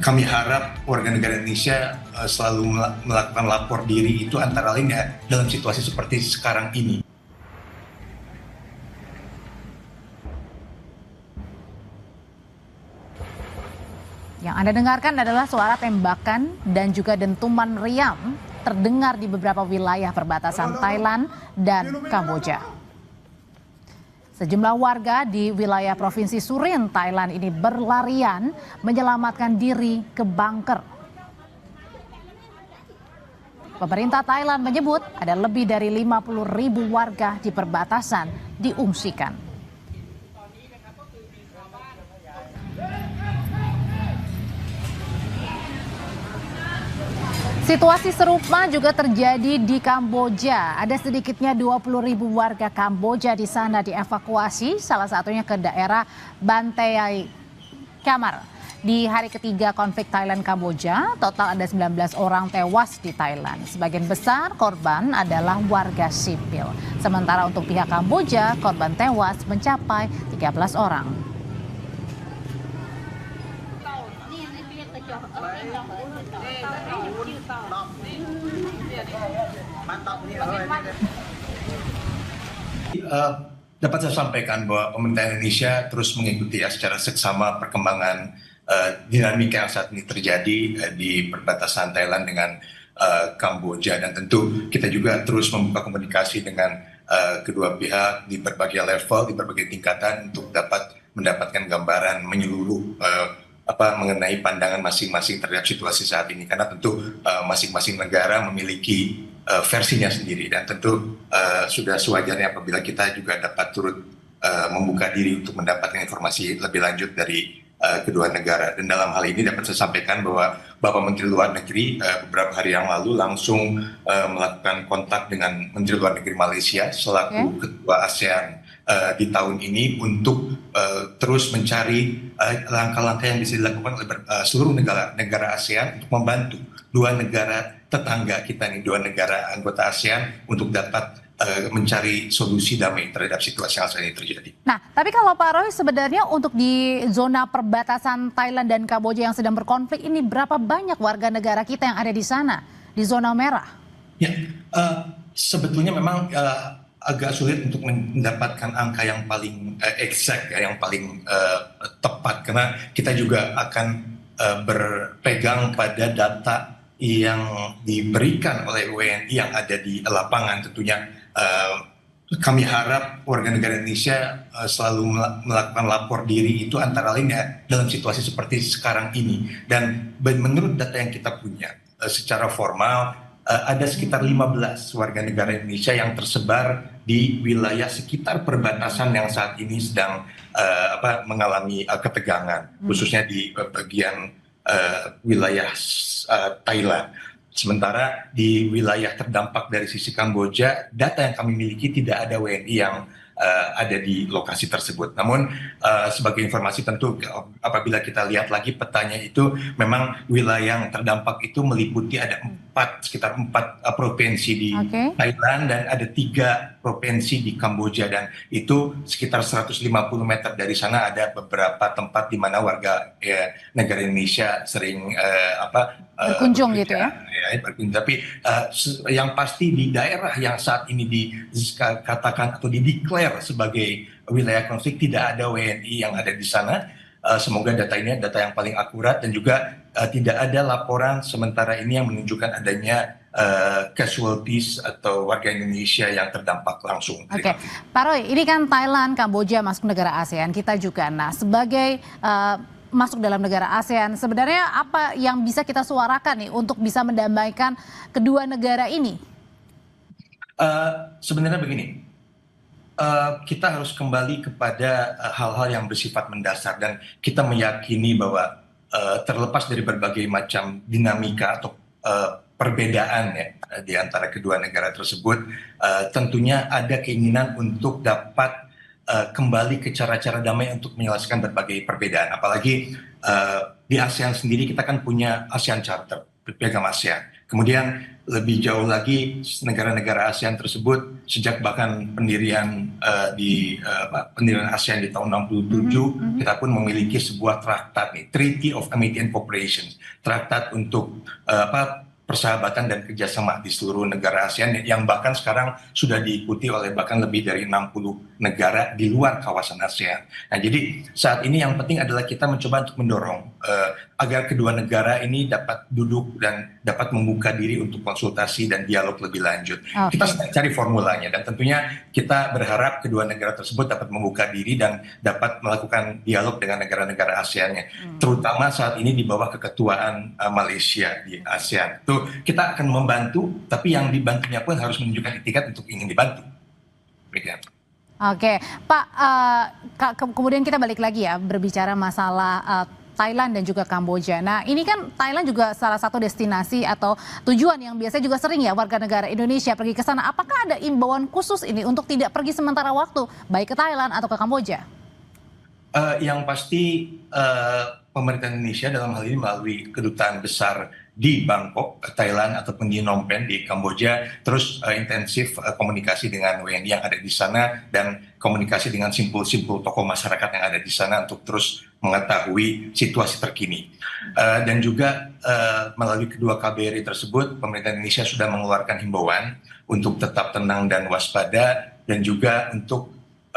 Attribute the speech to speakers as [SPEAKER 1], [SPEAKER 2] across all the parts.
[SPEAKER 1] kami harap warga negara Indonesia selalu melakukan lapor diri itu antara lain ya dalam situasi seperti sekarang ini.
[SPEAKER 2] Yang Anda dengarkan adalah suara tembakan dan juga dentuman meriam terdengar di beberapa wilayah perbatasan Thailand dan Kamboja. Sejumlah warga di wilayah Provinsi Surin, Thailand ini berlarian menyelamatkan diri ke bunker. Pemerintah Thailand menyebut ada lebih dari 50.000 warga di perbatasan diungsikan. Situasi serupa juga terjadi di Kamboja. Ada sedikitnya 20.000 warga Kamboja di sana dievakuasi, salah satunya ke daerah Banteay Kamar. Di hari ketiga konflik Thailand-Kamboja, total ada 19 orang tewas di Thailand. Sebagian besar korban adalah warga sipil. Sementara untuk pihak Kamboja, korban tewas mencapai 13 orang.
[SPEAKER 1] Dapat saya sampaikan bahwa pemerintah Indonesia terus mengikuti ya secara seksama perkembangan dinamika yang saat ini terjadi di perbatasan Thailand dengan Kamboja, dan tentu kita juga terus membuka komunikasi dengan kedua pihak di berbagai level, di berbagai tingkatan untuk dapat mendapatkan gambaran menyeluruh mengenai pandangan masing-masing terhadap situasi saat ini, karena tentu masing-masing negara memiliki versinya sendiri, dan tentu sudah sewajarnya apabila kita juga dapat turut membuka diri untuk mendapatkan informasi lebih lanjut dari kedua negara. Dan dalam hal ini dapat saya sampaikan bahwa Bapak Menteri Luar Negeri beberapa hari yang lalu langsung melakukan kontak dengan Menteri Luar Negeri Malaysia selaku Ketua ASEAN di tahun ini untuk terus mencari langkah-langkah yang bisa dilakukan oleh seluruh negara ASEAN untuk membantu dua negara tetangga kita nih, dua negara anggota ASEAN untuk dapat mencari solusi damai terhadap situasi yang saat ini terjadi.
[SPEAKER 2] Nah, tapi kalau Pak Roy, sebenarnya untuk di zona perbatasan Thailand dan Kamboja yang sedang berkonflik ini, berapa banyak warga negara kita yang ada di sana, di zona merah?
[SPEAKER 1] Ya, sebetulnya memang agak sulit untuk mendapatkan angka yang paling exact, yang paling tepat, karena kita juga akan berpegang pada data yang diberikan oleh WNI yang ada di lapangan. Tentunya kami harap warga negara Indonesia selalu melakukan lapor diri itu antara lain ya dalam situasi seperti sekarang ini. Dan menurut data yang kita punya secara formal ada sekitar 15 warga negara Indonesia yang tersebar di wilayah sekitar perbatasan yang saat ini sedang mengalami ketegangan, khususnya di bagian wilayah Thailand. Sementara di wilayah terdampak dari sisi Kamboja, data yang kami miliki tidak ada WNI yang ada di lokasi tersebut. Namun sebagai informasi tentu apabila kita lihat lagi petanya itu, memang wilayah yang terdampak itu meliputi ada sekitar 4 provinsi di Thailand dan ada 3 provinsi di Kamboja, dan itu sekitar 150 meter dari sana ada beberapa tempat di mana warga negara Indonesia sering
[SPEAKER 2] berkunjung gitu ya.
[SPEAKER 1] Tapi yang pasti di daerah yang saat ini dikatakan atau dideklar sebagai wilayah konflik tidak ada WNI yang ada di sana. Semoga data ini data yang paling akurat, dan juga tidak ada laporan sementara ini yang menunjukkan adanya casualties atau warga Indonesia yang terdampak langsung.
[SPEAKER 2] Oke, Pak Roy, ini kan Thailand, Kamboja masuk negara ASEAN, kita juga. Nah, sebagai masuk dalam negara ASEAN, sebenarnya apa yang bisa kita suarakan nih untuk bisa mendamaikan kedua negara ini?
[SPEAKER 1] Sebenarnya begini, kita harus kembali kepada hal-hal yang bersifat mendasar, dan kita meyakini bahwa terlepas dari berbagai macam dinamika atau perbedaan ya di antara kedua negara tersebut, tentunya ada keinginan untuk dapat kembali ke cara-cara damai untuk menyelesaikan berbagai perbedaan. Apalagi di ASEAN sendiri kita kan punya ASEAN Charter, piagam ASEAN, Kemudian lebih jauh lagi negara-negara ASEAN tersebut sejak bahkan pendirian pendirian ASEAN di tahun 67 kita pun memiliki sebuah traktat nih, Treaty of Amity and Cooperation, traktat untuk persahabatan dan kerjasama di seluruh negara ASEAN yang bahkan sekarang sudah diikuti oleh bahkan lebih dari 60 negara di luar kawasan ASEAN. Nah, jadi saat ini yang penting adalah kita mencoba untuk mendorong agar kedua negara ini dapat duduk dan dapat membuka diri untuk konsultasi dan dialog lebih lanjut. Kita sedang cari formulanya dan tentunya kita berharap kedua negara tersebut dapat membuka diri dan dapat melakukan dialog dengan negara-negara ASEAN-nya, terutama saat ini di bawah keketuaan Malaysia di ASEAN. Itu kita akan membantu, tapi yang dibantunya pun harus menunjukkan itikat untuk ingin dibantu. Begitu.
[SPEAKER 2] Oke, Pak, kemudian kita balik lagi ya berbicara masalah Thailand dan juga Kamboja. Nah, ini kan Thailand juga salah satu destinasi atau tujuan yang biasanya juga sering ya warga negara Indonesia pergi ke sana. Apakah ada imbauan khusus ini untuk tidak pergi sementara waktu, baik ke Thailand atau ke Kamboja?
[SPEAKER 1] Yang pasti pemerintah Indonesia dalam hal ini melalui kedutaan besar di Bangkok, Thailand ataupun di Phnom Penh di Kamboja terus intensif komunikasi dengan WNI yang ada di sana dan komunikasi dengan simpul-simpul tokoh masyarakat yang ada di sana untuk terus mengetahui situasi terkini. Dan juga melalui kedua KBRI tersebut pemerintah Indonesia sudah mengeluarkan himbauan untuk tetap tenang dan waspada dan juga untuk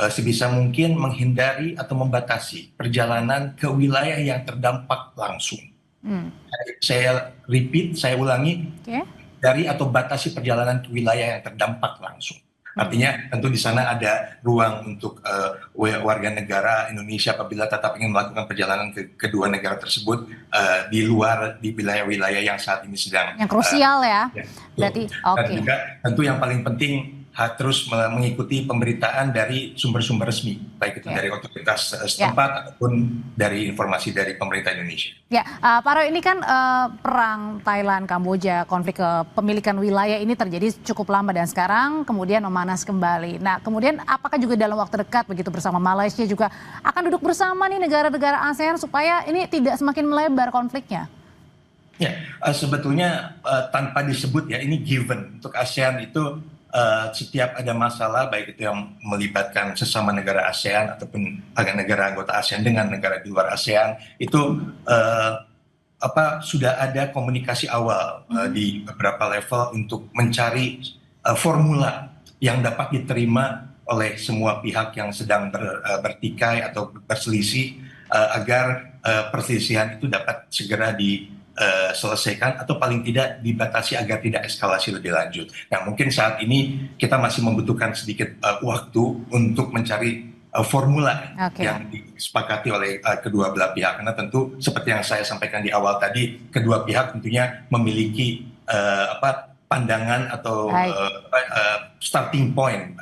[SPEAKER 1] sebisa mungkin menghindari atau membatasi perjalanan ke wilayah yang terdampak langsung. Saya ulangi, dari atau batasi perjalanan ke wilayah yang terdampak langsung. Artinya tentu di sana ada ruang untuk warga negara Indonesia apabila tetap ingin melakukan perjalanan ke kedua negara tersebut di luar di wilayah-wilayah yang saat ini sedang
[SPEAKER 2] yang krusial ya. Berarti
[SPEAKER 1] dan juga tentu yang paling penting terus mengikuti pemberitaan dari sumber-sumber resmi, baik itu dari otoritas setempat ataupun dari informasi dari pemerintah Indonesia.
[SPEAKER 2] Ya, Pak Roy, ini kan perang Thailand, Kamboja, konflik kepemilikan wilayah ini terjadi cukup lama dan sekarang kemudian memanas kembali. Nah, kemudian apakah juga dalam waktu dekat begitu bersama Malaysia juga akan duduk bersama nih negara-negara ASEAN supaya ini tidak semakin melebar konfliknya?
[SPEAKER 1] Ya, sebetulnya tanpa disebut ya ini given untuk ASEAN itu. Setiap ada masalah baik itu yang melibatkan sesama negara ASEAN ataupun negara anggota ASEAN dengan negara di luar ASEAN itu sudah ada komunikasi awal di beberapa level untuk mencari formula yang dapat diterima oleh semua pihak yang sedang bertikai atau berselisih agar perselisihan itu dapat segera selesaikan atau paling tidak dibatasi agar tidak eskalasi lebih lanjut. Nah, mungkin saat ini kita masih membutuhkan sedikit waktu untuk mencari formula yang disepakati oleh kedua belah pihak. Karena tentu seperti yang saya sampaikan di awal tadi, kedua pihak tentunya memiliki pandangan atau starting point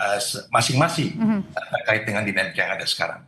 [SPEAKER 1] masing-masing terkait dengan dinamika yang ada sekarang.